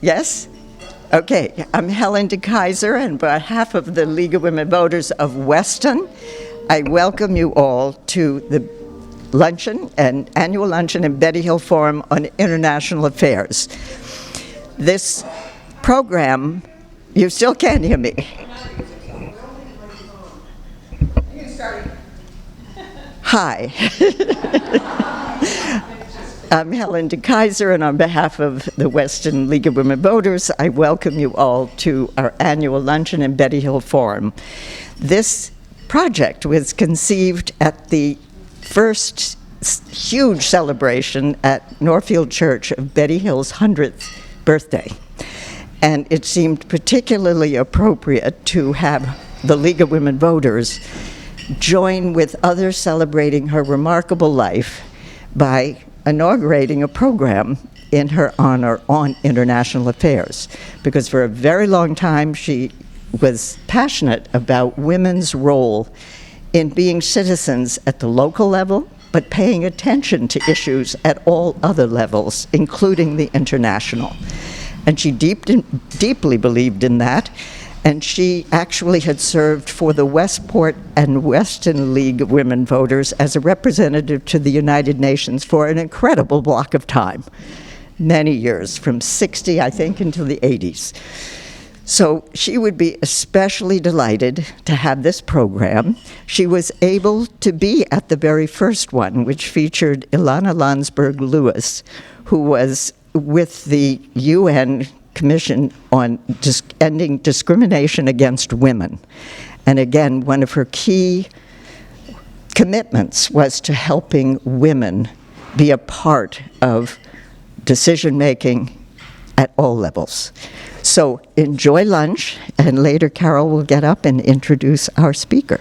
Yes? Okay, I'm Helen DeKaiser, and on behalf of the League of Women Voters of Weston, I welcome you all to the luncheon and annual luncheon in Betty Hill Forum on International Affairs. This program, you still can't hear me. Hi. I'm Helen DeKaiser, and on behalf of the Weston League of Women Voters, I welcome you all to our annual luncheon in Betty Hill Forum. This project was conceived at the first huge celebration at Northfield Church of Betty Hill's 100th birthday. And it seemed particularly appropriate to have the League of Women Voters join with others celebrating her remarkable life by inaugurating a program in her honor on international affairs. Because for a very long time she was passionate about women's role in being citizens at the local level, but paying attention to issues at all other levels, including the international. And she deeply believed in that, and she actually had served for the Westport and Weston League of Women Voters as a representative to the United Nations for an incredible block of time, many years, from 60, I think, until the 80s. So she would be especially delighted to have this program. She was able to be at the very first one, which featured Ilana Landsberg-Lewis, who was with the UN Commission on Ending Discrimination Against Women. And again, one of her key commitments was to helping women be a part of decision-making at all levels. So enjoy lunch, and later Carol will get up and introduce our speaker.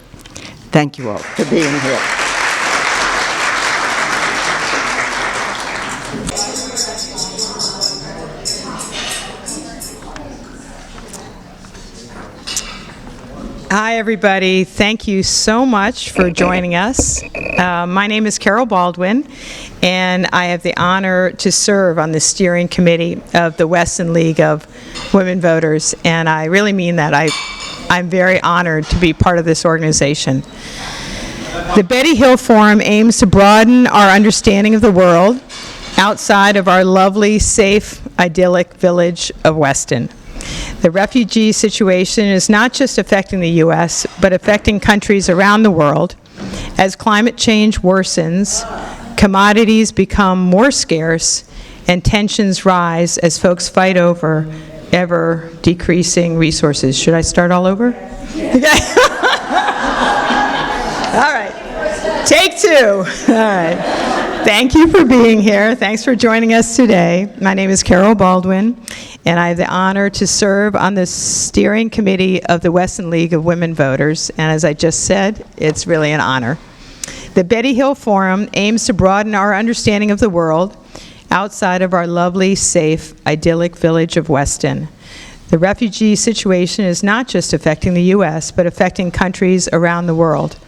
Thank you all for being here. Hi, everybody. Thank you so much for joining us. My name is Carol Baldwin, and I have the honor to serve on the steering committee of the Weston League of Women Voters, and I really mean that. I'm very honored to be part of this organization. The Betty Hill Forum aims to broaden our understanding of the world outside of our lovely, safe, idyllic village of Weston. The refugee situation is not just affecting the U.S., but affecting countries around the world. As climate change worsens, commodities become more scarce, and tensions rise as folks fight over ever-decreasing resources. Should I start all over? Okay. All right. Take two. All right. Thank you for being here. Thanks for joining us today. My name is Carol Baldwin, and I have the honor to serve on the steering committee of the Weston League of Women Voters. And as I just said, it's really an honor. The Betty Hill Forum aims to broaden our understanding of the world outside of our lovely, safe, idyllic village of Weston. The refugee situation is not just affecting the U.S., but affecting countries around the world.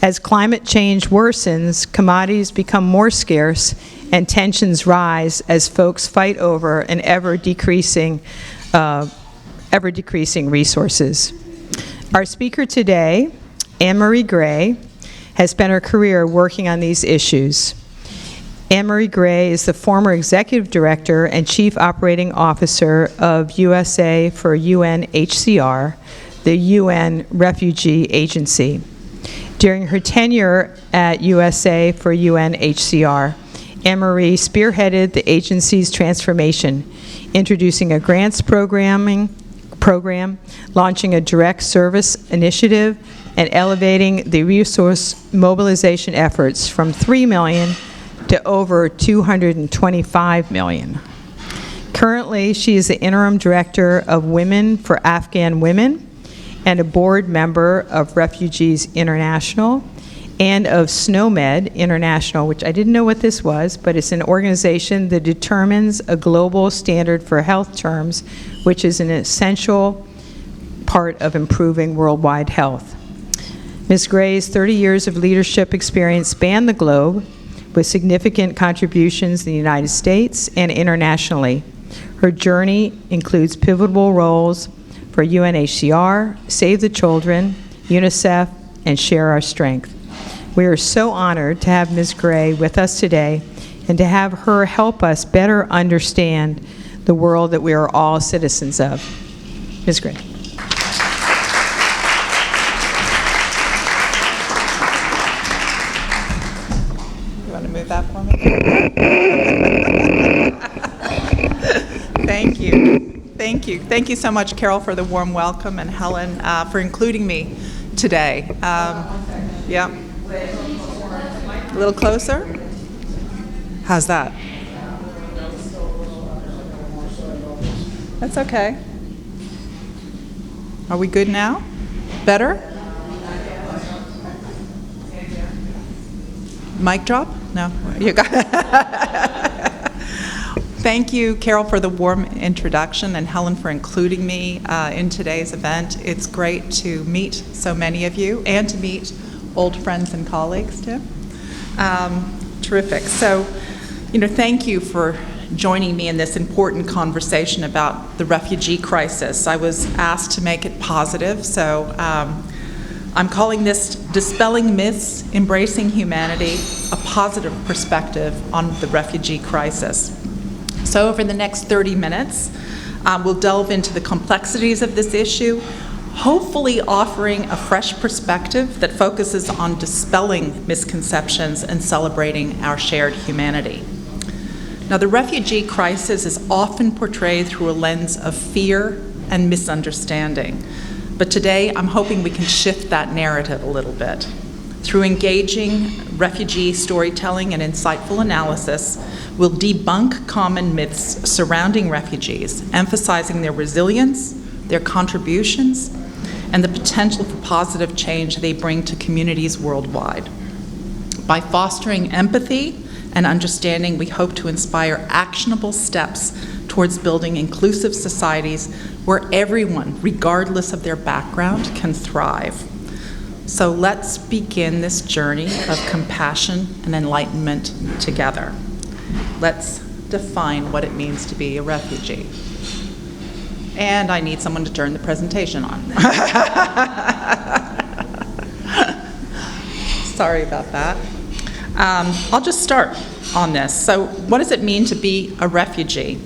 As climate change worsens, commodities become more scarce, and tensions rise as folks fight over an ever-decreasing resources. Our speaker today, Anne-Marie Gray, has spent her career working on these issues. Anne-Marie Gray is the former Executive Director and Chief Operating Officer of USA for UNHCR, the UN Refugee Agency. During her tenure at USA for UNHCR, Anne-Marie spearheaded the agency's transformation, introducing a grants program, launching a direct service initiative, and elevating the resource mobilization efforts from $3 million to over $225 million. Currently, she is the Interim Director of Women for Afghan Women and a board member of Refugees International and of SNOMED International, which I didn't know what this was, but it's an organization that determines a global standard for health terms, which is an essential part of improving worldwide health. Ms. Gray's 30 years of leadership experience span the globe with significant contributions in the United States and internationally. Her journey includes pivotal roles for UNHCR, Save the Children, UNICEF, and Share Our Strength. We are so honored to have Ms. Gray with us today and to have her help us better understand the world that we are all citizens of. Ms. Gray. You want to move that for me? Thank you. Thank you. Thank you so much, Carol, for the warm welcome, and Helen for including me today. Yeah. A little closer? How's that? That's okay. Are we good now? Better? Mic drop? No? You got Thank you, Carol, for the warm introduction, and Helen for including me in today's event. It's great to meet so many of you and to meet old friends and colleagues, too. Terrific. So, thank you for joining me in this important conversation about the refugee crisis. I was asked to make it positive, so I'm calling this Dispelling Myths, Embracing Humanity, a Positive Perspective on the Refugee Crisis. So over the next 30 minutes, we'll delve into the complexities of this issue, hopefully offering a fresh perspective that focuses on dispelling misconceptions and celebrating our shared humanity. Now, the refugee crisis is often portrayed through a lens of fear and misunderstanding. But today, I'm hoping we can shift that narrative a little bit. Through engaging refugee storytelling and insightful analysis, we'll debunk common myths surrounding refugees, emphasizing their resilience, their contributions, and the potential for positive change they bring to communities worldwide. By fostering empathy and understanding, we hope to inspire actionable steps towards building inclusive societies where everyone, regardless of their background, can thrive. So let's begin this journey of compassion and enlightenment together. Let's define what it means to be a refugee. And I need someone to turn the presentation on. Sorry about that. I'll just start on this. So what does it mean to be a refugee?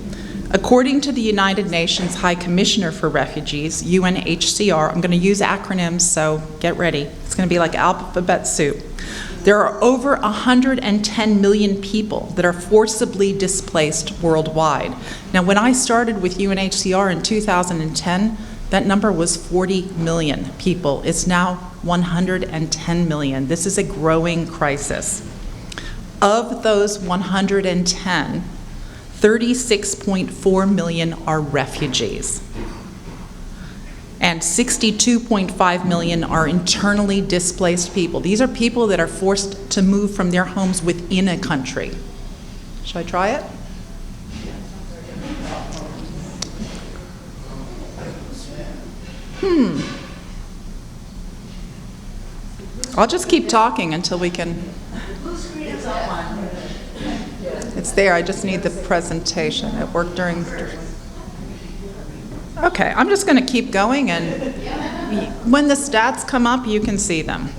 According to the United Nations High Commissioner for Refugees, UNHCR, I'm going to use acronyms, so get ready. It's going to be like alphabet soup. There are over 110 million people that are forcibly displaced worldwide. Now, when I started with UNHCR in 2010, that number was 40 million people. It's now 110 million. This is a growing crisis. Of those 110, 36.4 million are refugees. And 62.5 million are internally displaced people. These are people that are forced to move from their homes within a country. Should I try it? I'll just keep talking until we can. It's there, I just need the presentation. It worked during. Okay, I'm just going to keep going, and when the stats come up, you can see them.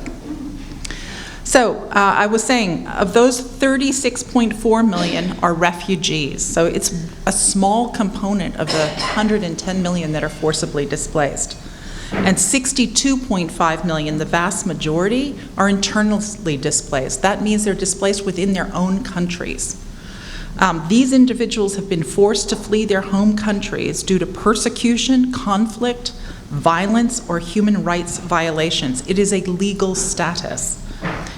So I was saying, of those 36.4 million are refugees. So it's a small component of the 110 million that are forcibly displaced. And 62.5 million, the vast majority, are internally displaced. That means they're displaced within their own countries. These individuals have been forced to flee their home countries due to persecution, conflict, violence, or human rights violations. It is a legal status.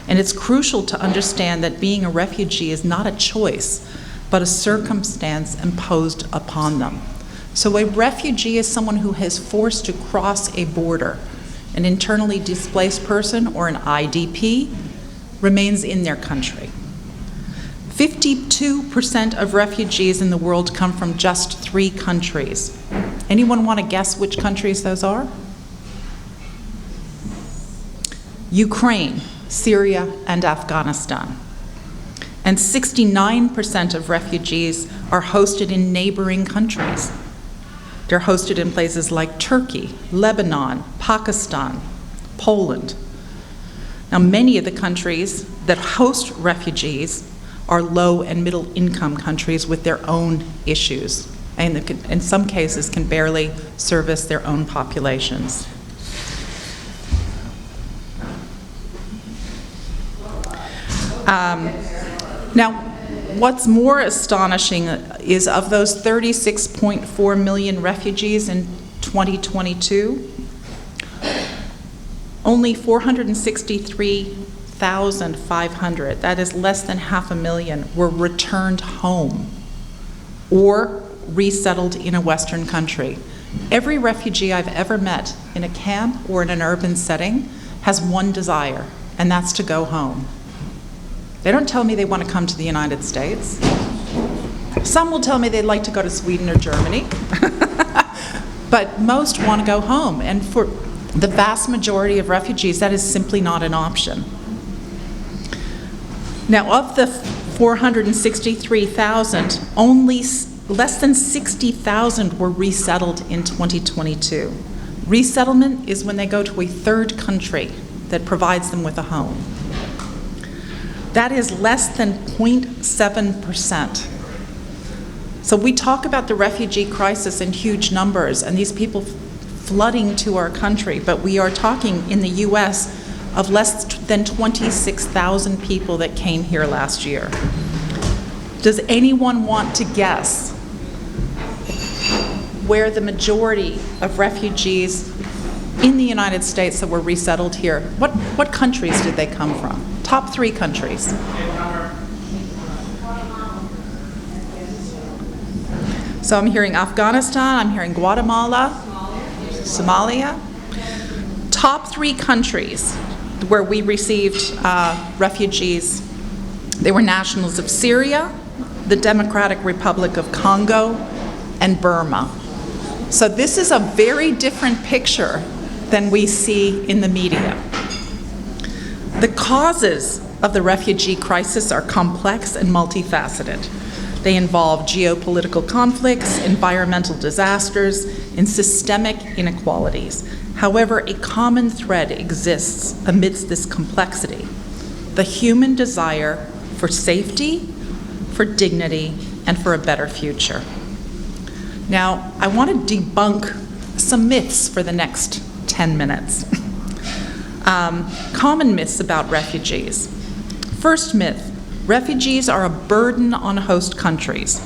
And it's crucial to understand that being a refugee is not a choice, but a circumstance imposed upon them. So a refugee is someone who is forced to cross a border. An internally displaced person, or an IDP, remains in their country. 52% of refugees in the world come from just 3 countries. Anyone want to guess which countries those are? Ukraine, Syria, and Afghanistan. and 69% of refugees are hosted in neighboring countries. They're hosted in places like Turkey, Lebanon, Pakistan, Poland. Now, many of the countries that host refugees are low and middle income countries with their own issues, and in some cases can barely service their own populations. Now, what's more astonishing is of those 36.4 million refugees in 2022, only 463,500, that is less than 500,000, were returned home or resettled in a Western country. Every refugee I've ever met in a camp or in an urban setting has one desire, and that's to go home. They don't tell me they want to come to the United States. Some will tell me they'd like to go to Sweden or Germany, but most want to go home. And for the vast majority of refugees, that is simply not an option. Now, of the 463,000, only less than 60,000 were resettled in 2022. Resettlement is when they go to a third country that provides them with a home. That is less than 0.7%. So we talk about the refugee crisis in huge numbers and these people flooding to our country, but we are talking in the US of less than 26,000 people that came here last year. Does anyone want to guess where the majority of refugees in the United States that were resettled here, what countries did they come from? Top 3 countries. So I'm hearing Afghanistan, I'm hearing Guatemala, Somalia. Top 3 countries where we received refugees, they were nationals of Syria, the Democratic Republic of Congo, and Burma. So this is a very different picture than we see in the media. The causes of the refugee crisis are complex and multifaceted. They involve geopolitical conflicts, environmental disasters, and systemic inequalities. However, a common thread exists amidst this complexity: the human desire for safety, for dignity, and for a better future. Now, I want to debunk some myths for the next 10 minutes. Common myths about refugees. First myth, refugees are a burden on host countries.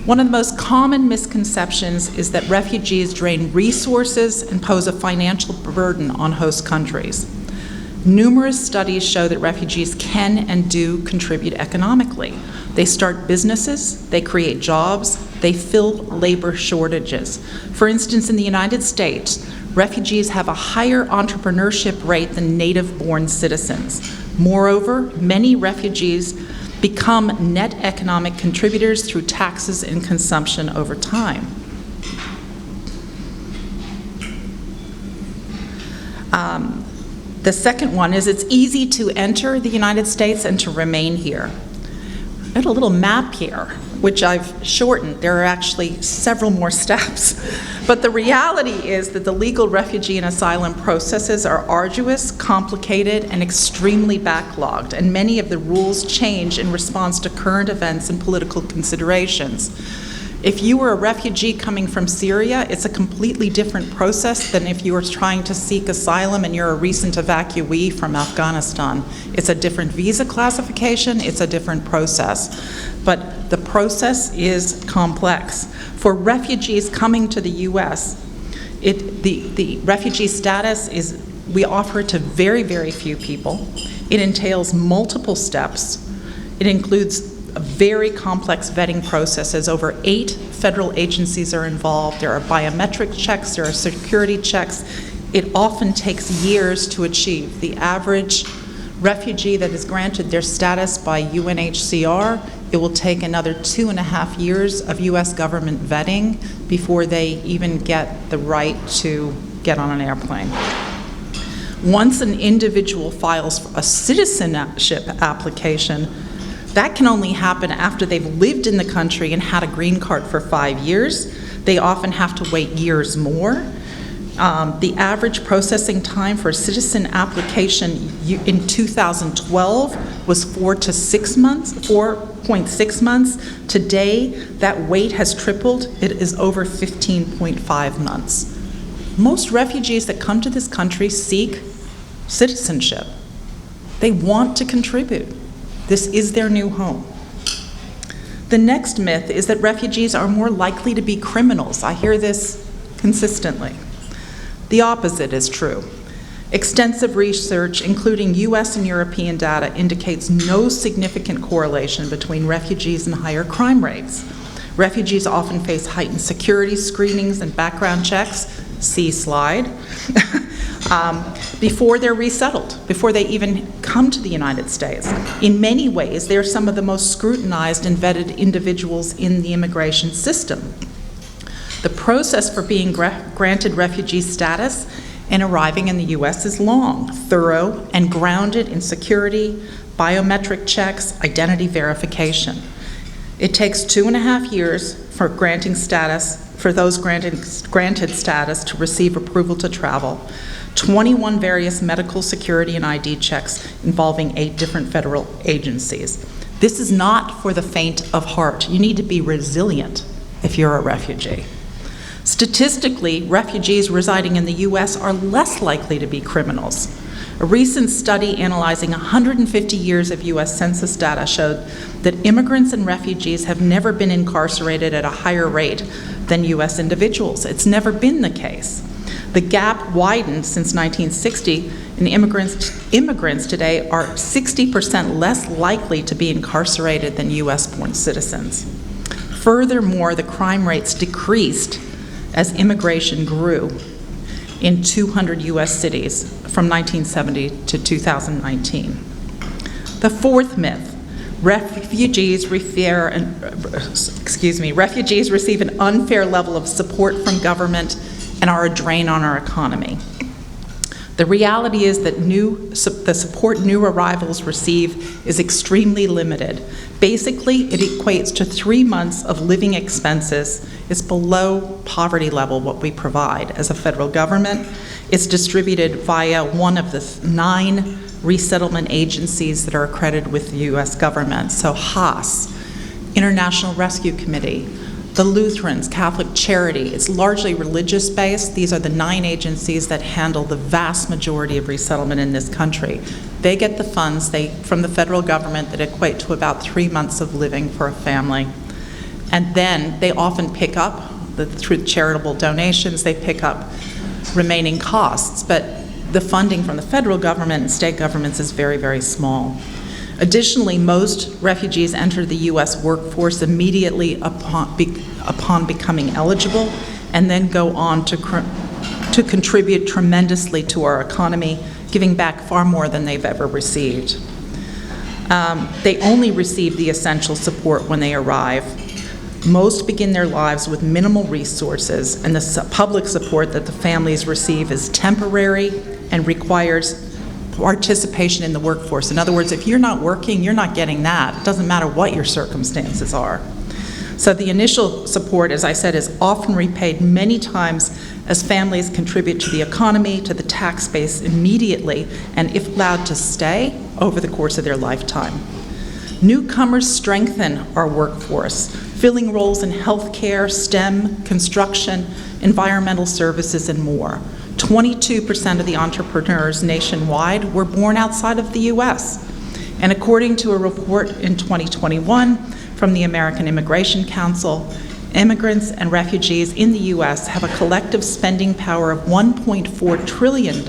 One of the most common misconceptions is that refugees drain resources and pose a financial burden on host countries. Numerous studies show that refugees can and do contribute economically. They start businesses, they create jobs, they fill labor shortages. For instance, in the United States, refugees have a higher entrepreneurship rate than native-born citizens. Moreover, many refugees become net economic contributors through taxes and consumption over time. The second one is it's easy to enter the United States and to remain here. I have a little map here, which I've shortened. There are actually several more steps. But the reality is that the legal refugee and asylum processes are arduous, complicated, and extremely backlogged, and many of the rules change in response to current events and political considerations. If you were a refugee coming from Syria, it's a completely different process than if you were trying to seek asylum and you're a recent evacuee from Afghanistan. It's a different visa classification, it's a different process. But the process is complex. For refugees coming to the U.S., the refugee status is, we offer it to very, very few people. It entails multiple steps. It includes very complex vetting processes. Over 8 federal agencies are involved. There are biometric checks, there are security checks. It often takes years to achieve. The average refugee that is granted their status by UNHCR, it will take another 2.5 years of US government vetting before they even get the right to get on an airplane. Once an individual files a citizenship application, That can only happen after they've lived in the country and had a green card for 5 years. They often have to wait years more. The average processing time for a citizen application in 2012 was 4.6 months. Today, that wait has tripled. It is over 15.5 months. Most refugees that come to this country seek citizenship. They want to contribute. This is their new home. The next myth is that refugees are more likely to be criminals. I hear this consistently. The opposite is true. Extensive research, including US and European data, indicates no significant correlation between refugees and higher crime rates. Refugees often face heightened security screenings and background checks, see slide, before they're resettled, before they even come to the United States. In many ways, they're some of the most scrutinized and vetted individuals in the immigration system. The process for being granted refugee status and arriving in the U.S. is long, thorough, and grounded in security, biometric checks, identity verification. It takes 2.5 years for those granted status to receive approval to travel, 21 various medical security and ID checks involving 8 different federal agencies. This is not for the faint of heart. You need to be resilient if you're a refugee. Statistically, refugees residing in the U.S. are less likely to be criminals. A recent study analyzing 150 years of U.S. Census data showed that immigrants and refugees have never been incarcerated at a higher rate than U.S. individuals. It's never been the case. The gap widened since 1960, and immigrants today are 60% less likely to be incarcerated than U.S.-born citizens. Furthermore, the crime rates decreased as immigration grew in 200 U.S. cities from 1970 to 2019. The fourth myth, refugees receive an unfair level of support from government and are a drain on our economy. The reality is that the support new arrivals receive is extremely limited. Basically, it equates to 3 months of living expenses. It's below poverty level what we provide as a federal government. It's distributed via one of the 9 resettlement agencies that are accredited with the U.S. government. So HAAS, International Rescue Committee, the Lutherans, Catholic Charity. It's largely religious-based. These are the 9 agencies that handle the vast majority of resettlement in this country. They get the funds from the federal government that equate to about 3 months of living for a family. And then they often pick up, through charitable donations, they pick up remaining costs. But the funding from the federal government and state governments is very, very small. Additionally, most refugees enter the U.S. workforce immediately upon becoming eligible, and then go on to contribute tremendously to our economy, giving back far more than they've ever received. They only receive the essential support when they arrive. Most begin their lives with minimal resources, and the public support that the families receive is temporary and requires participation in the workforce. In other words, if you're not working, you're not getting that. It doesn't matter what your circumstances are. So the initial support, as I said, is often repaid many times as families contribute to the economy, to the tax base immediately, and if allowed to stay, over the course of their lifetime. Newcomers strengthen our workforce, filling roles in healthcare, STEM, construction, environmental services, and more. 22% of the entrepreneurs nationwide were born outside of the U.S. And according to a report in 2021 from the American Immigration Council, immigrants and refugees in the U.S. have a collective spending power of $1.4 trillion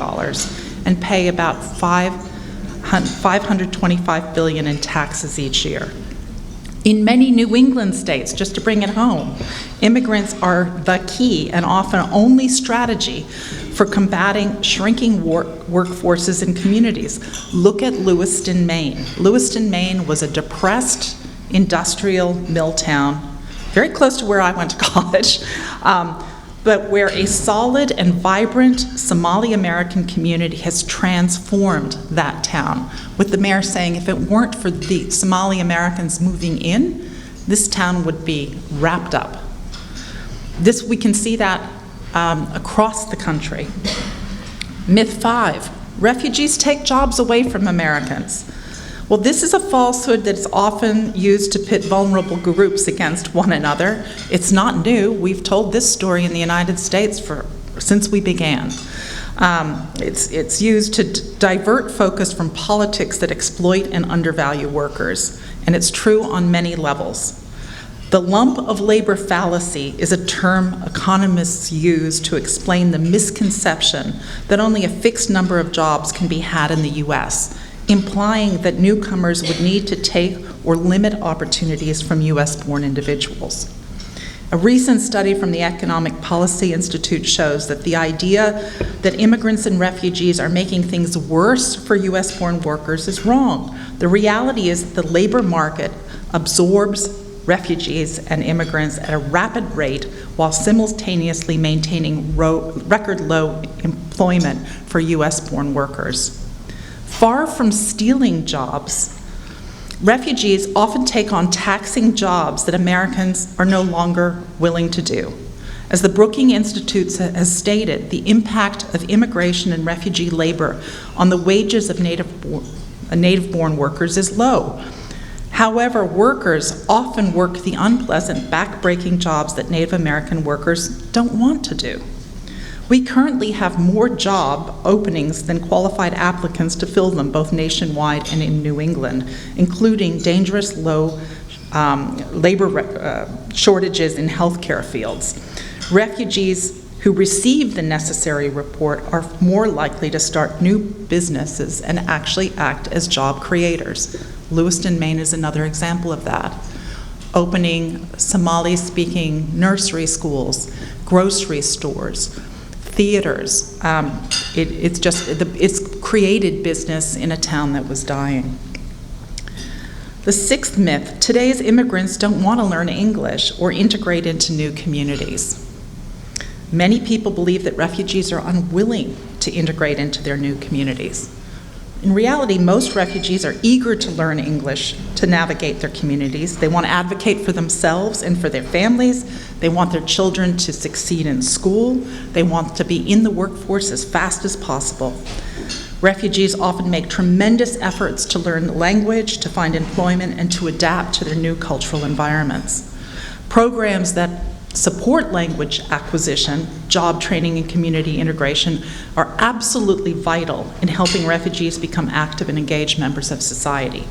and pay about $525 billion in taxes each year. In many New England states, just to bring it home, immigrants are the key and often only strategy for combating shrinking workforces in communities. Look at Lewiston, Maine. Lewiston, Maine was a depressed industrial mill town, very close to where I went to college. but where a solid and vibrant Somali American community has transformed that town, with the mayor saying if it weren't for the Somali Americans moving in, this town would be wrapped up. We can see that across the country. Myth 5, refugees take jobs away from Americans. Well, this is a falsehood that's often used to pit vulnerable groups against one another. It's not new. We've told this story in the United States since we began. It's used to divert focus from politics that exploit and undervalue workers, and it's true on many levels. The lump of labor fallacy is a term economists use to explain the misconception that only a fixed number of jobs can be had in the U.S., implying that newcomers would need to take or limit opportunities from U.S.-born individuals. A recent study from the Economic Policy Institute shows that the idea that immigrants and refugees are making things worse for U.S.-born workers is wrong. The reality is that the labor market absorbs refugees and immigrants at a rapid rate while simultaneously maintaining record low employment for U.S.-born workers. Far from stealing jobs, refugees often take on taxing jobs that Americans are no longer willing to do. As the Brookings Institute has stated, the impact of immigration and refugee labor on the wages of native-born workers is low. However, workers often work the unpleasant, back-breaking jobs that Native American workers don't want to do. We currently have more job openings than qualified applicants to fill them, both nationwide and in New England, including dangerous low labor shortages in healthcare fields. Refugees who receive the necessary report are more likely to start new businesses and actually act as job creators. Lewiston, Maine is another example of that. Opening Somali-speaking nursery schools, grocery stores, theaters. It's created business in a town that was dying. The sixth myth, today's immigrants don't want to learn English or integrate into new communities. Many people believe that refugees are unwilling to integrate into their new communities. In reality, most refugees are eager to learn English to navigate their communities. They want to advocate for themselves and for their families. They want their children to succeed in school. They want to be in the workforce as fast as possible. Refugees often make tremendous efforts to learn the language, to find employment, and to adapt to their new cultural environments. Programs that support language acquisition, job training, and community integration are absolutely vital in helping refugees become active and engaged members of society.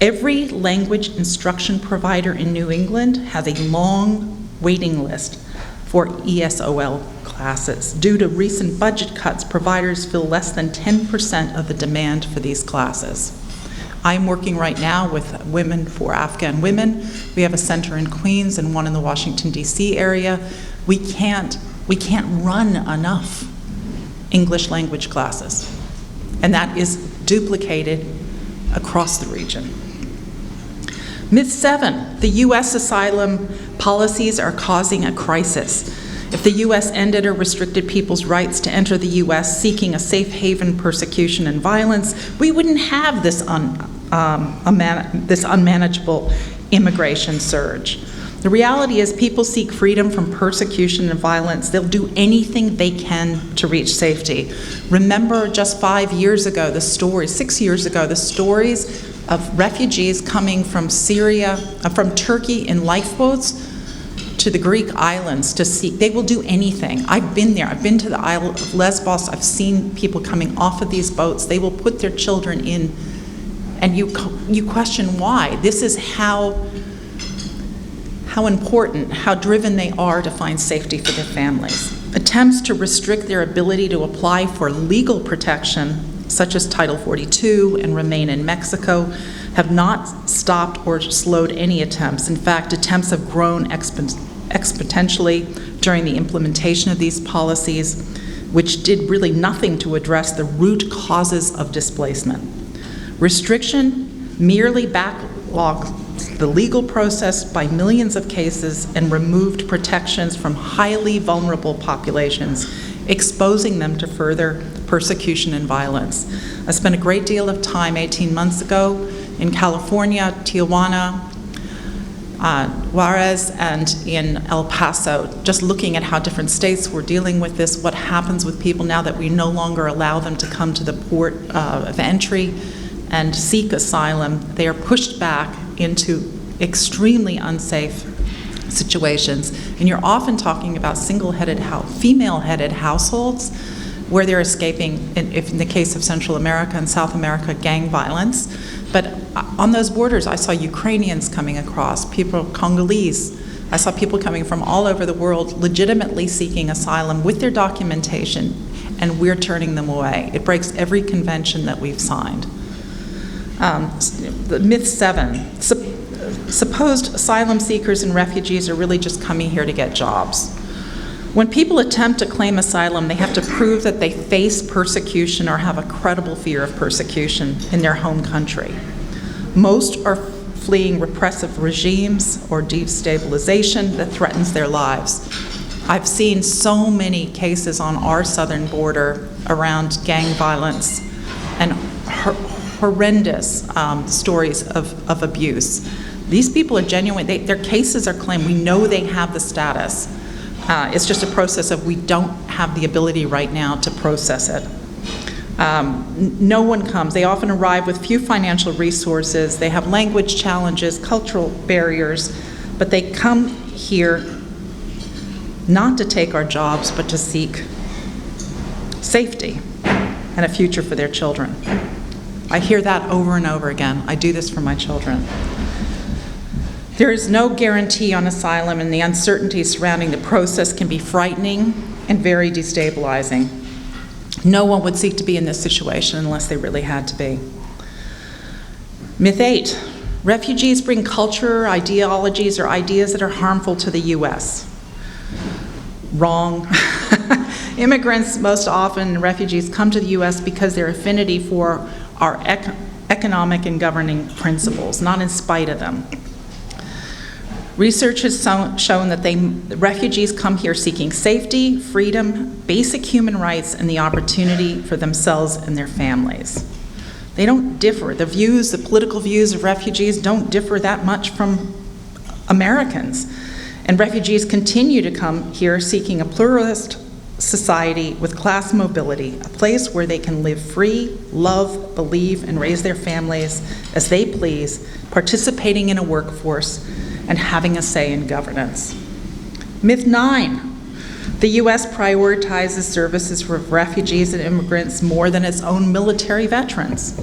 Every language instruction provider in New England has a long waiting list for ESOL classes. Due to recent budget cuts, providers fill less than 10% of the demand for these classes. I'm working right now with Women for Afghan Women. We have a center in Queens and one in the Washington, D.C. area. We can't run enough English language classes, and that is duplicated across the region. Myth 7, the U.S. asylum policies are causing a crisis. If the U.S. ended or restricted people's rights to enter the U.S. seeking a safe haven, persecution, and violence, we wouldn't have this unmanageable immigration surge. The reality is people seek freedom from persecution and violence. They'll do anything they can to reach safety. Remember just 6 years ago, the stories of refugees coming from Syria, from Turkey in lifeboats to the Greek islands to seek. They will do anything. I've been there. I've been to the Isle of Lesbos. I've seen people coming off of these boats. They will put their children in, and you question why. This is how important, how driven they are to find safety for their families. Attempts to restrict their ability to apply for legal protection, such as Title 42 and remain in Mexico, have not stopped or slowed any attempts. In fact, attempts have grown exponentially during the implementation of these policies, which did really nothing to address the root causes of displacement. Restriction merely backlogs the legal process by millions of cases and removed protections from highly vulnerable populations, exposing them to further persecution and violence. I spent a great deal of time 18 months ago in California, Tijuana, Juarez, and in El Paso, just looking at how different states were dealing with this, what happens with people now that we no longer allow them to come to the port of entry and seek asylum. They are pushed back into extremely unsafe situations. And you're often talking about female-headed households where they're escaping, if in the case of Central America and South America, gang violence. But on those borders, I saw Ukrainians coming across, people, Congolese. I saw people coming from all over the world legitimately seeking asylum with their documentation, and we're turning them away. It breaks every convention that we've signed. The myth 7, supposed asylum seekers and refugees are really just coming here to get jobs. When people attempt to claim asylum, they have to prove that they face persecution or have a credible fear of persecution in their home country. Most are fleeing repressive regimes or destabilization that threatens their lives. I've seen so many cases on our southern border around gang violence and horrendous stories of abuse. These people are genuine. Their cases are claimed. We know they have the status. It's just a process of we don't have the ability right now to process it. No one comes. They often arrive with few financial resources. They have language challenges, cultural barriers, but they come here not to take our jobs, but to seek safety and a future for their children. I hear that over and over again. I do this for my children. There is no guarantee on asylum, and the uncertainty surrounding the process can be frightening and very destabilizing. No one would seek to be in this situation unless they really had to be. Myth 8, refugees bring culture, ideologies, or ideas that are harmful to the U.S. Wrong. Immigrants, most often refugees, come to the U.S. because their affinity for our economic and governing principles, not in spite of them. Research has shown that refugees come here seeking safety, freedom, basic human rights, and the opportunity for themselves and their families. They don't differ. The political views of refugees don't differ that much from Americans. And refugees continue to come here seeking a pluralist society with class mobility, a place where they can live free, love, believe, and raise their families as they please, participating in a workforce, and having a say in governance. Myth 9, the U.S. prioritizes services for refugees and immigrants more than its own military veterans.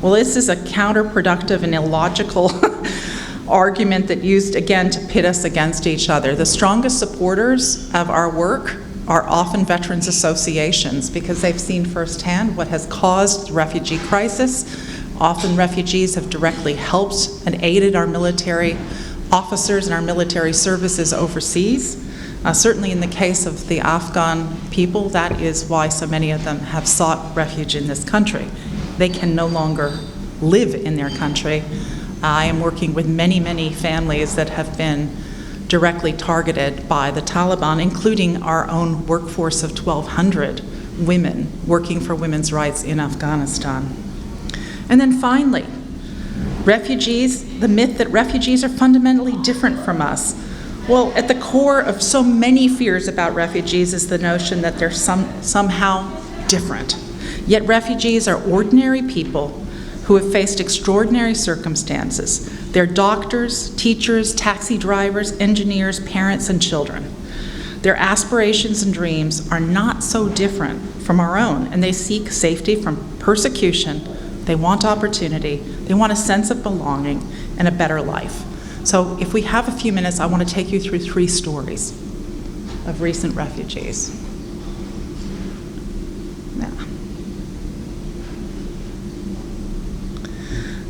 Well, this is a counterproductive and illogical argument that used, again, to pit us against each other. The strongest supporters of our work are often veterans associations because they've seen firsthand what has caused the refugee crisis. Often refugees have directly helped and aided our military officers and our military services overseas. Certainly in the case of the Afghan people, that is why so many of them have sought refuge in this country. They can no longer live in their country. I am working with many, many families that have been directly targeted by the Taliban, including our own workforce of 1,200 women working for women's rights in Afghanistan. And then finally, refugees, the myth that refugees are fundamentally different from us. Well, at the core of so many fears about refugees is the notion that they're somehow different. Yet refugees are ordinary people who have faced extraordinary circumstances. They're doctors, teachers, taxi drivers, engineers, parents, and children. Their aspirations and dreams are not so different from our own, and they seek safety from persecution. They want opportunity. They want a sense of belonging and a better life. So if we have a few minutes, I want to take you through 3 stories of recent refugees. Yeah.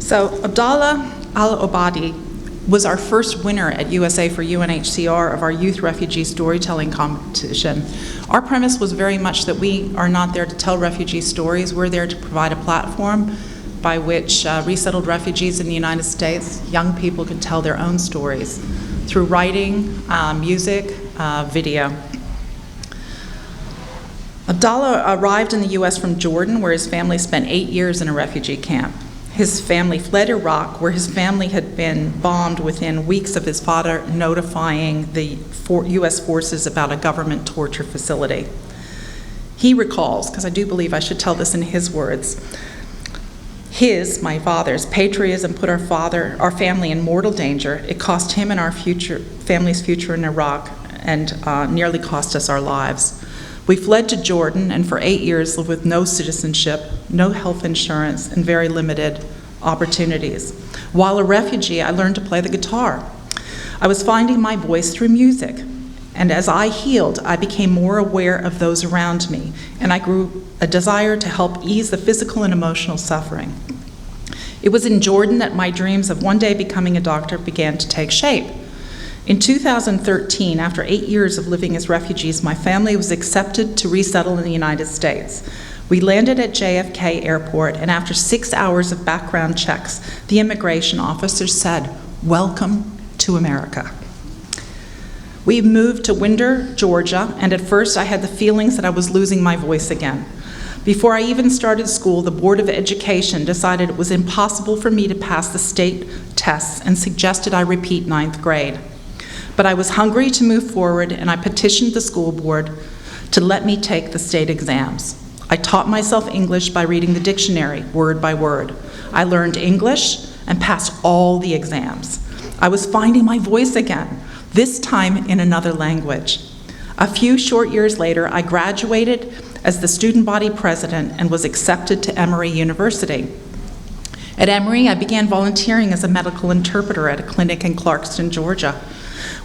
So Abdallah Al-Obadi was our first winner at USA for UNHCR of our Youth Refugee Storytelling Competition. Our premise was very much that we are not there to tell refugee stories, we're there to provide a platform by which resettled refugees in the United States, young people can tell their own stories through writing, music, video. Abdallah arrived in the U.S. from Jordan, where his family spent 8 years in a refugee camp. His family fled Iraq, where his family had been bombed within weeks of his father notifying the U.S. forces about a government torture facility. He recalls, because I do believe I should tell this in his words, my father's, patriotism put our family in mortal danger. It cost him and our family's future in Iraq, and nearly cost us our lives. We fled to Jordan, and for 8 years lived with no citizenship, no health insurance, and very limited opportunities. While a refugee, I learned to play the guitar. I was finding my voice through music, and as I healed, I became more aware of those around me, and I grew a desire to help ease the physical and emotional suffering. It was in Jordan that my dreams of one day becoming a doctor began to take shape. In 2013, after 8 years of living as refugees, my family was accepted to resettle in the United States. We landed at JFK Airport, and after 6 hours of background checks, the immigration officer said, "Welcome to America." We moved to Winder, Georgia, and at first I had the feelings that I was losing my voice again. Before I even started school, the Board of Education decided it was impossible for me to pass the state tests and suggested I repeat 9th grade. But I was hungry to move forward, and I petitioned the school board to let me take the state exams. I taught myself English by reading the dictionary, word by word. I learned English and passed all the exams. I was finding my voice again, this time in another language. A few short years later, I graduated as the student body president and was accepted to Emory University. At Emory, I began volunteering as a medical interpreter at a clinic in Clarkston, Georgia.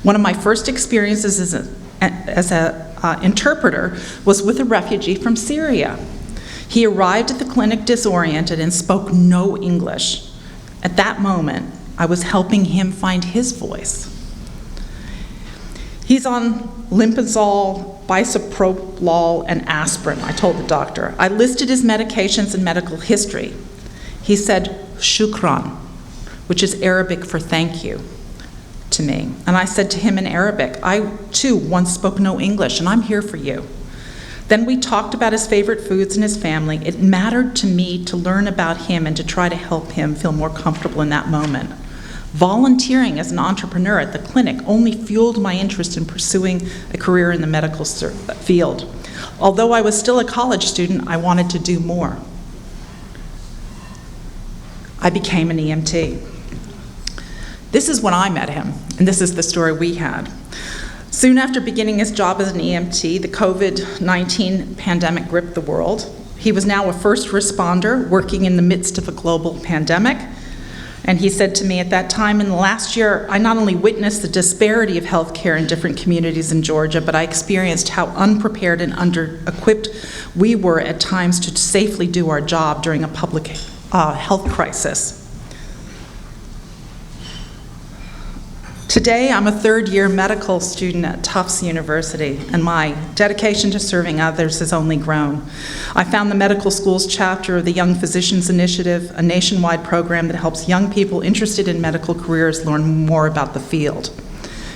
One of my first experiences as an interpreter was with a refugee from Syria. He arrived at the clinic disoriented and spoke no English. At that moment, I was helping him find his voice. He's on Lipizzole, bisoprolol, and aspirin, I told the doctor. I listed his medications and medical history. He said, "Shukran," which is Arabic for thank you, to me. And I said to him in Arabic, "I too once spoke no English, and I'm here for you." Then we talked about his favorite foods and his family. It mattered to me to learn about him and to try to help him feel more comfortable in that moment. Volunteering as an entrepreneur at the clinic only fueled my interest in pursuing a career in the medical field. Although I was still a college student, I wanted to do more. I became an EMT. This is when I met him, and this is the story we had. Soon after beginning his job as an EMT, the COVID-19 pandemic gripped the world. He was now a first responder working in the midst of a global pandemic. And he said to me at that time, in the last year, I not only witnessed the disparity of healthcare in different communities in Georgia, but I experienced how unprepared and under-equipped we were at times to safely do our job during a public health crisis. Today, I'm a third-year medical student at Tufts University, and my dedication to serving others has only grown. I found the medical schools chapter of the Young Physicians Initiative, a nationwide program that helps young people interested in medical careers learn more about the field.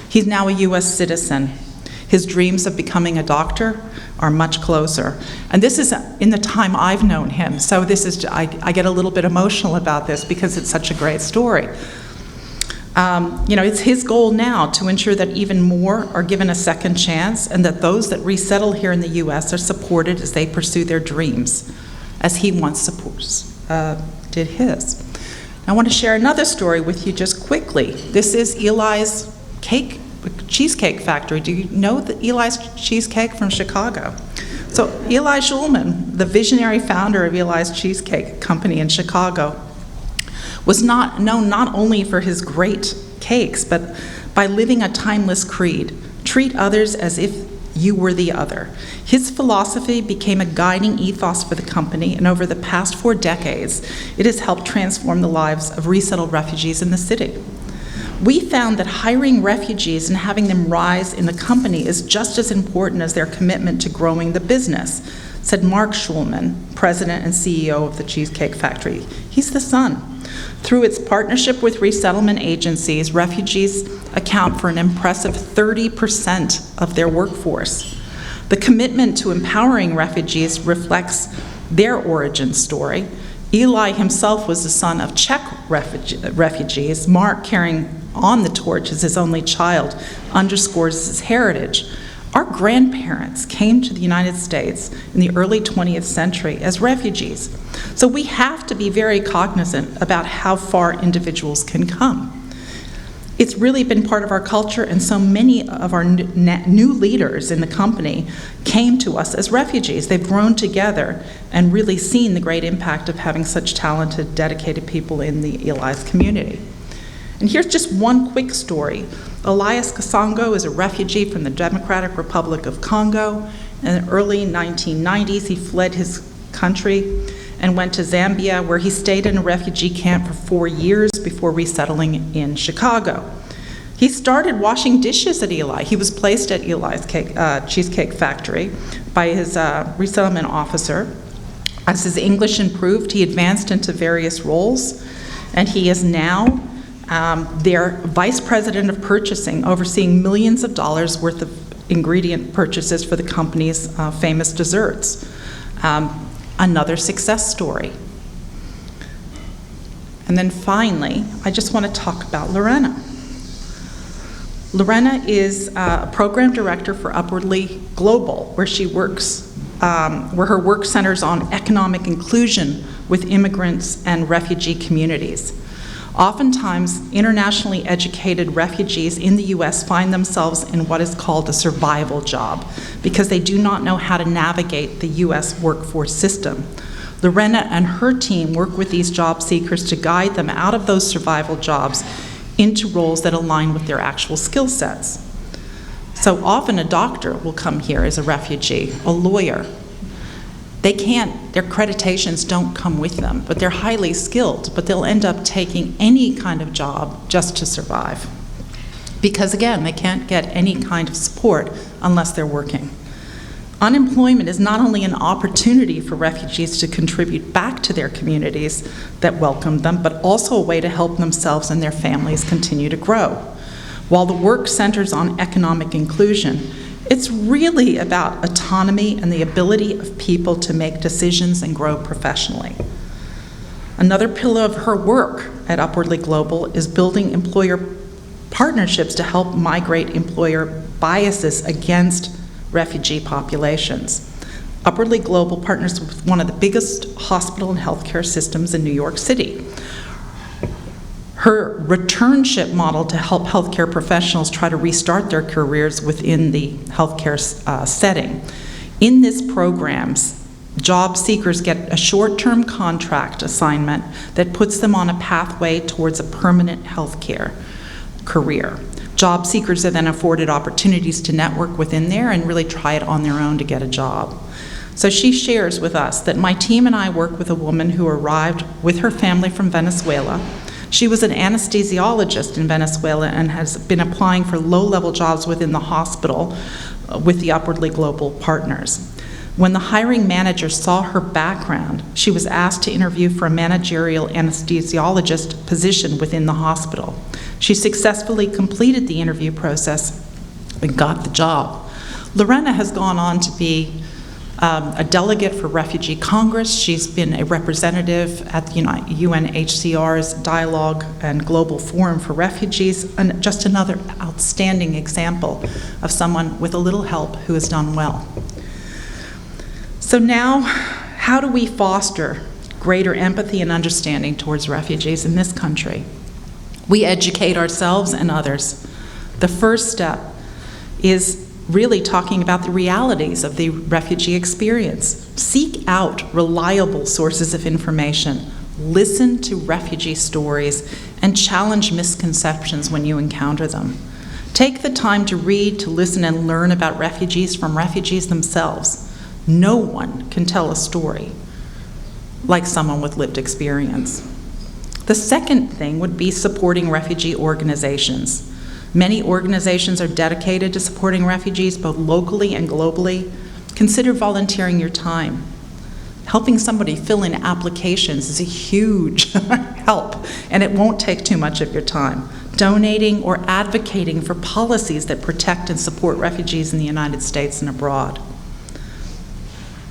He's now a U.S. citizen. His dreams of becoming a doctor are much closer. And this is in the time I've known him, so this is, I get a little bit emotional about this because it's such a great story. It's his goal now to ensure that even more are given a second chance and that those that resettle here in the U.S. are supported as they pursue their dreams, as he once did his. I want to share another story with you just quickly. This is Eli's cheesecake factory. Do you know the Eli's Cheesecake from Chicago? So Eli Schulman, the visionary founder of Eli's Cheesecake Company in Chicago, was known not only for his great cakes, but by living a timeless creed. Treat others as if you were the other. His philosophy became a guiding ethos for the company, and over the past 4 decades, it has helped transform the lives of resettled refugees in the city. We found that hiring refugees and having them rise in the company is just as important as their commitment to growing the business. said Mark Schulman, president and CEO of the Cheesecake Factory. He's the son. Through its partnership with resettlement agencies, refugees account for an impressive 30% of their workforce. The commitment to empowering refugees reflects their origin story. Eli himself was the son of Czech refugees. Mark, carrying on the torch as his only child, underscores his heritage. Our grandparents came to the United States in the early 20th century as refugees. So we have to be very cognizant about how far individuals can come. It's really been part of our culture, and so many of our new leaders in the company came to us as refugees. They've grown together and really seen the great impact of having such talented, dedicated people in the Eli's community. And here's just one quick story. Elias Kasongo is a refugee from the Democratic Republic of Congo. In the early 1990s, he fled his country and went to Zambia, where he stayed in a refugee camp for 4 years before resettling in Chicago. He started washing dishes at Eli. He was placed at Eli's Cheesecake Factory by his resettlement officer. As his English improved, he advanced into various roles, and he is now their vice president of purchasing, overseeing millions of dollars worth of ingredient purchases for the company's famous desserts. Another success story. And then finally, I just want to talk about Lorena. Lorena is a program director for Upwardly Global, where she works, where her work centers on economic inclusion with immigrants and refugee communities. Oftentimes, internationally educated refugees in the U.S. find themselves in what is called a survival job because they do not know how to navigate the U.S. workforce system. Lorena and her team work with these job seekers to guide them out of those survival jobs into roles that align with their actual skill sets. So often a doctor will come here as a refugee, a lawyer. Their accreditations don't come with them, but they're highly skilled, but they'll end up taking any kind of job just to survive. Because again, they can't get any kind of support unless they're working. Unemployment is not only an opportunity for refugees to contribute back to their communities that welcome them, but also a way to help themselves and their families continue to grow. While the work centers on economic inclusion, it's really about autonomy and the ability of people to make decisions and grow professionally. Another pillar of her work at Upwardly Global is building employer partnerships to help migrate employer biases against refugee populations. Upwardly Global partners with one of the biggest hospital and healthcare systems in New York City. Her returnship model to help healthcare professionals try to restart their careers within the healthcare setting. In this program, job seekers get a short-term contract assignment that puts them on a pathway towards a permanent healthcare career. Job seekers are then afforded opportunities to network within there and really try it on their own to get a job. So she shares with us that my team and I work with a woman who arrived with her family from Venezuela. She was an anesthesiologist in Venezuela and has been applying for low-level jobs within the hospital with the Upwardly Global partners. When the hiring manager saw her background, she was asked to interview for a managerial anesthesiologist position within the hospital. She successfully completed the interview process and got the job. Lorena has gone on to be a delegate for Refugee Congress. She's been a representative at the UNHCR's Dialogue and Global Forum for Refugees, and just another outstanding example of someone with a little help who has done well. So now, how do we foster greater empathy and understanding towards refugees in this country? We educate ourselves and others. The first step is really talking about the realities of the refugee experience. Seek out reliable sources of information. Listen to refugee stories and challenge misconceptions when you encounter them. Take the time to read, to listen, and learn about refugees from refugees themselves. No one can tell a story like someone with lived experience. The second thing would be supporting refugee organizations. Many organizations are dedicated to supporting refugees, both locally and globally. Consider volunteering your time. Helping somebody fill in applications is a huge help, and it won't take too much of your time. Donating or advocating for policies that protect and support refugees in the United States and abroad.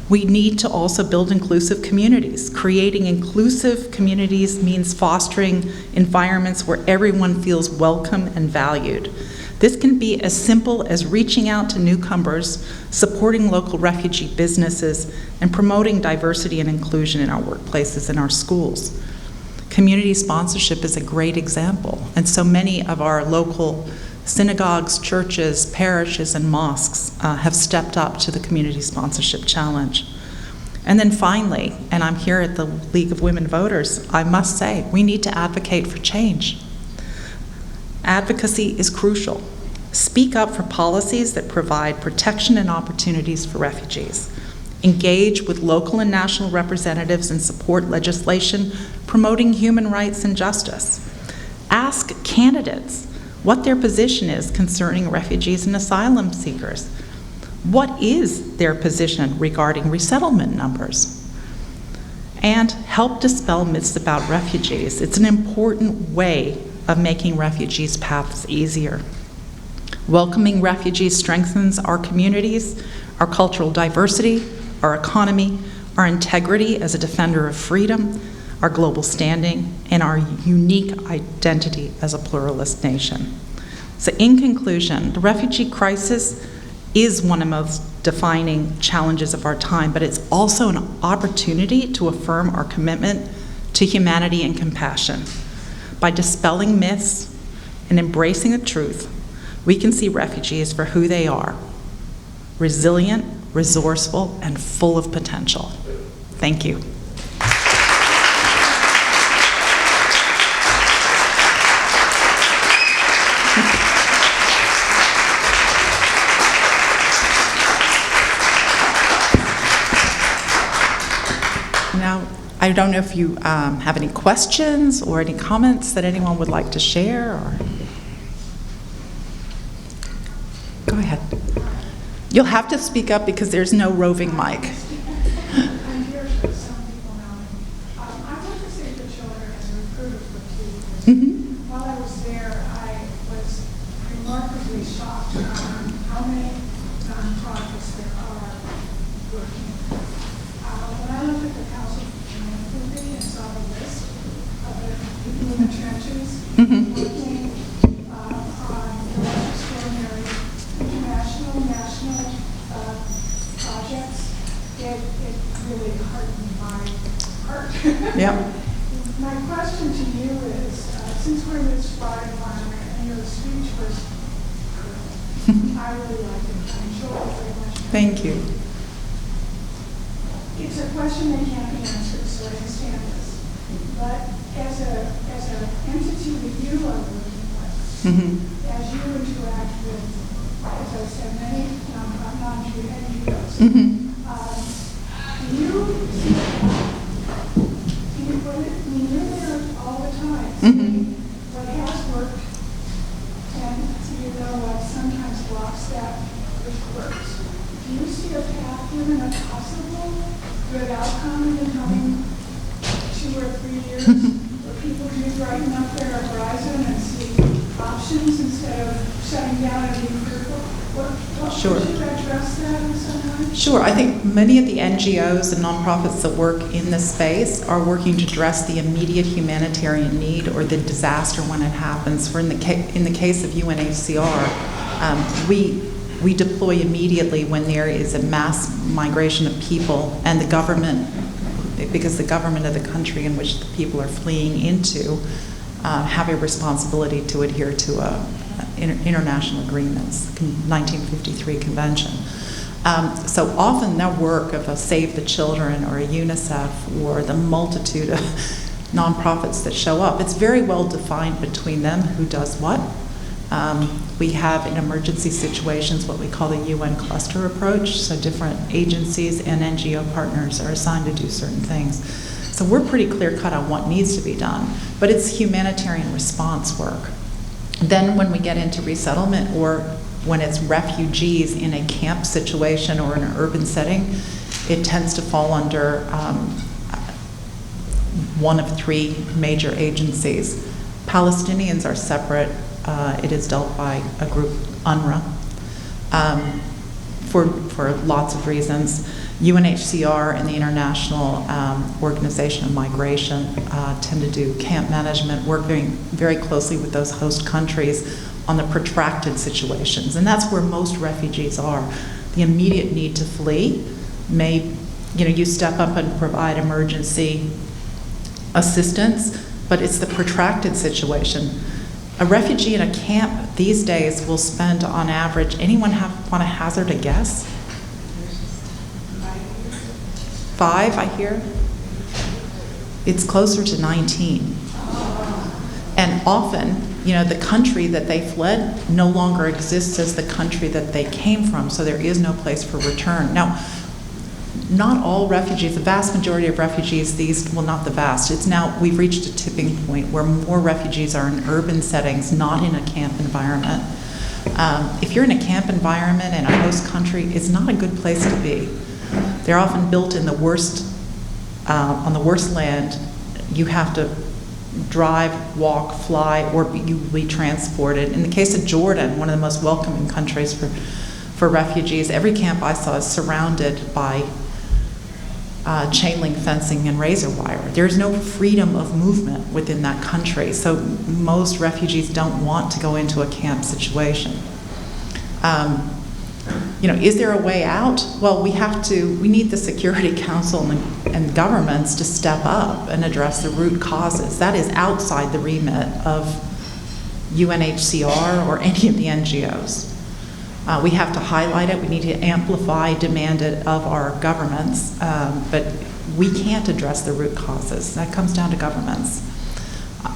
We need to also build inclusive communities. Creating inclusive communities means fostering environments where everyone feels welcome and valued. This can be as simple as reaching out to newcomers, supporting local refugee businesses, and promoting diversity and inclusion in our workplaces and our schools. Community sponsorship is a great example, and so many of our local synagogues, churches, parishes, and mosques have stepped up to the Community Sponsorship Challenge. And then finally, and I'm here at the League of Women Voters, I must say, we need to advocate for change. Advocacy is crucial. Speak up for policies that provide protection and opportunities for refugees. Engage with local and national representatives and support legislation promoting human rights and justice. Ask candidates what their position is concerning refugees and asylum seekers. What is their position regarding resettlement numbers? And help dispel myths about refugees. It's an important way of making refugees' paths easier. Welcoming refugees strengthens our communities, our cultural diversity, our economy, our integrity as a defender of freedom, our global standing, and our unique identity as a pluralist nation. So in conclusion, the refugee crisis is one of the most defining challenges of our time, but it's also an opportunity to affirm our commitment to humanity and compassion. By dispelling myths and embracing the truth, we can see refugees for who they are: resilient, resourceful, and full of potential. Thank you. Now, I don't know if you have any questions or any comments that anyone would like to share. Or go ahead. You'll have to speak up because there's no roving mic. I'm here for some people now. I went to Save the Children as a recruiter for 2 years. While I was there, I was remarkably shocked on how many nonprofits there are working. When I looked at the Council for Philanthropy and saw the list of the people in the trenches working on the most extraordinary international, national projects, it really hardened my heart. Yep. My question to you is, since we're in this dry environment and your speech was great, I really liked it. I enjoyed it very much. Thank you. It's a question that can't be answered, so I understand this. But as an entity that you are working with, as you interact with, as I said, many non-Jew NGOs, can you see you're there all the time, seeing what has worked, and you know what sometimes blocks that which works. Do you see a path, even a possible good outcome in the coming 2 or 3 years, where people can brighten up their horizon and see options instead of shutting down and being fearful? Sure. Should you address that in some way? Sure. I think many of the NGOs and nonprofits that work in this space are working to address the immediate humanitarian need or the disaster when it happens. For in the case of UNHCR, we deploy immediately when there is a mass migration of people, and the government, because the government of the country in which the people are fleeing into, have a responsibility to adhere to international agreements, 1953 convention. So often their work of a Save the Children or a UNICEF or the multitude of nonprofits that show up, it's very well defined between them who does what. We have in emergency situations what we call the UN cluster approach, so different agencies and NGO partners are assigned to do certain things. So we're pretty clear-cut on what needs to be done, but it's humanitarian response work. Then when we get into resettlement or when it's refugees in a camp situation or in an urban setting, it tends to fall under one of three major agencies. Palestinians are separate. It is dealt by a group, UNRWA, for lots of reasons. UNHCR and the International Organization of Migration tend to do camp management, work very closely with those host countries on the protracted situations. And that's where most refugees are. The immediate need to flee may, you step up and provide emergency assistance, but it's the protracted situation. A refugee in a camp these days will spend, on average, anyone want to hazard a guess? 5, I hear? It's closer to 19. And often, the country that they fled no longer exists as the country that they came from, so there is no place for return. Now, not all refugees, the vast majority of refugees, not the vast, it's now, we've reached a tipping point where more refugees are in urban settings, not in a camp environment. If you're in a camp environment in a host country, it's not a good place to be. They're often built in the worst, on the worst land. You have to drive, walk, fly, or you will be transported. In the case of Jordan, one of the most welcoming countries for refugees, every camp I saw is surrounded by chain link fencing and razor wire. There's no freedom of movement within that country, so most refugees don't want to go into a camp situation. Is there a way out? Well, we need the Security Council and governments to step up and address the root causes. That is outside the remit of UNHCR or any of the NGOs. We have to highlight it. We need to amplify, demand it of our governments, but we can't address the root causes. That comes down to governments.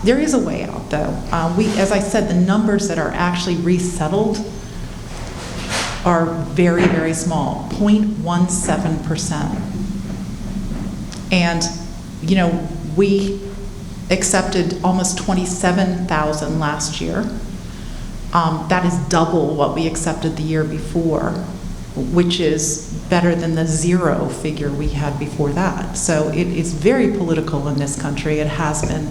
There is a way out, though. As I said, the numbers that are actually resettled are very, very small, 0.17%. And, we accepted almost 27,000 last year. That is double what we accepted the year before, which is better than the 0 figure we had before that. So it is very political in this country. It has been,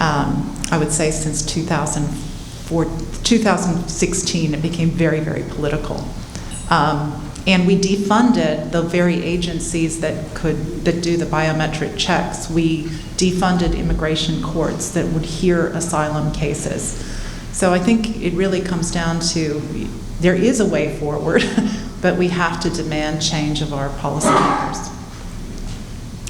I would say, since 2016, it became very, very political. And we defunded the very agencies that do the biometric checks. We defunded immigration courts that would hear asylum cases. So I think it really comes down to, there is a way forward, but we have to demand change of our policymakers.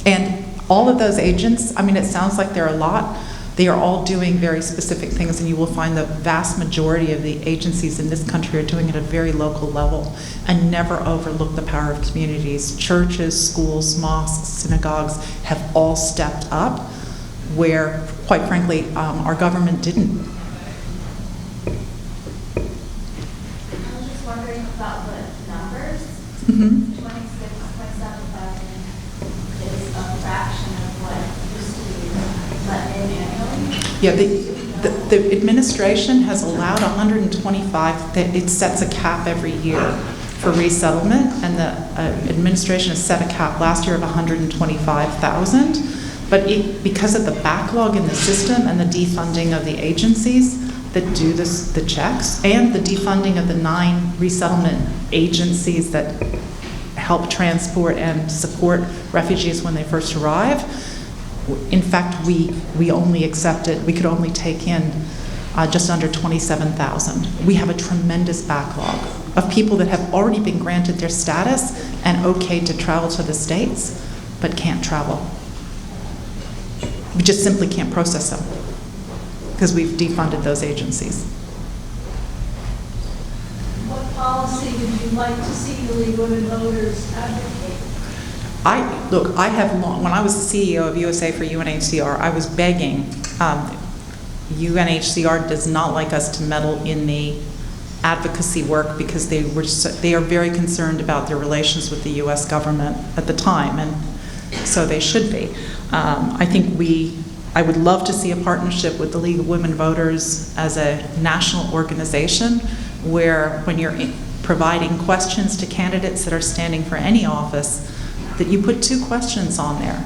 And all of those agents, it sounds like there are a lot. They are all doing very specific things, and you will find the vast majority of the agencies in this country are doing it at a very local level, and never overlook the power of communities. Churches, schools, mosques, synagogues have all stepped up where, quite frankly, our government didn't. About the numbers. 26,700 is a fraction of what used to be let in annually. Yeah, the administration has allowed 125, it sets a cap every year for resettlement, and the administration has set a cap last year of 125,000, but because of the backlog in the system and the defunding of the agencies that do the checks, and the defunding of the 9 resettlement agencies that help transport and support refugees when they first arrive. In fact, we could only take in just under 27,000. We have a tremendous backlog of people that have already been granted their status and okay to travel to the States, but can't travel. We just simply can't process them, because we've defunded those agencies. What policy would you like to see the League of Women Voters advocate? When I was the CEO of USA for UNHCR, I was begging. UNHCR does not like us to meddle in the advocacy work because they are very concerned about their relations with the U.S. government at the time, and so they should be. I would love to see a partnership with the League of Women Voters as a national organization where when you're providing questions to candidates that are standing for any office, that you put 2 questions on there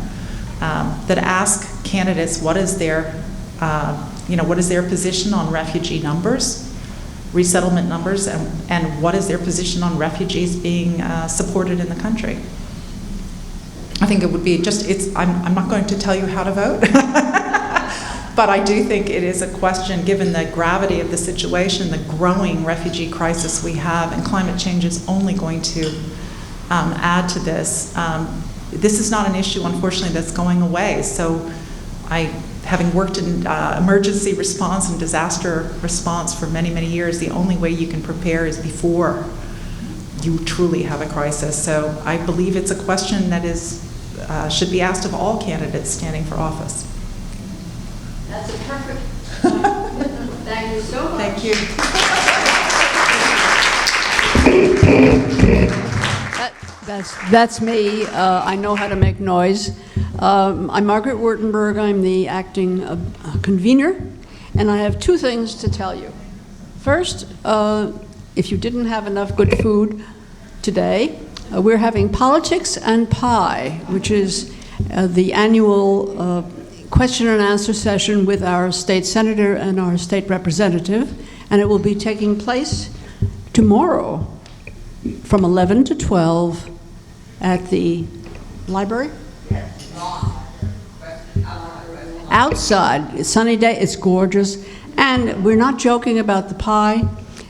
that ask candidates what is their position on refugee numbers, resettlement numbers, and what is their position on refugees being supported in the country. I think it would be I'm not going to tell you how to vote, but I do think it is a question, given the gravity of the situation, the growing refugee crisis we have, and climate change is only going to add to this. This is not an issue, unfortunately, that's going away. So having worked in emergency response and disaster response for many, many years, the only way you can prepare is before you truly have a crisis. So I believe it's a question that should be asked of all candidates standing for office. That's a perfect. Thank you so much. Thank you. That's me. I know how to make noise. I'm Margaret Wurtenberg. I'm the acting convener, and I have 2 things to tell you. First, if you didn't have enough good food today, we're having Politics and Pie, which is the annual question and answer session with our state senator and our state representative, and it will be taking place tomorrow from 11 to 12 at the library? Outside. It's a sunny day, it's gorgeous, and we're not joking about the pie.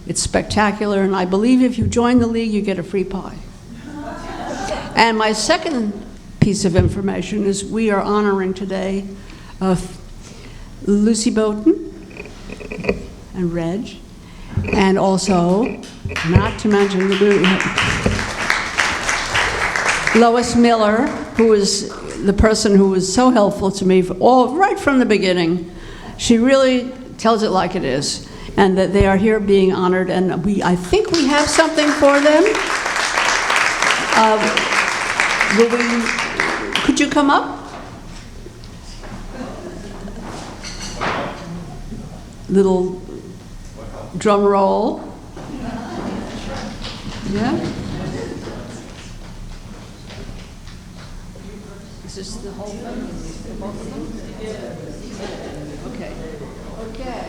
It's spectacular, and I believe if you join the league, you get a free pie. And my second piece of information is we are honoring today Lucy Bowden and Reg, and also, not to mention Lois Miller, who is the person who was so helpful to me right from the beginning. She really tells it like it is, and that they are here being honored, and I think we have something for them. Could you come up? Little drum roll. Yeah? Is this the whole thing? Both of them? Okay. Okay.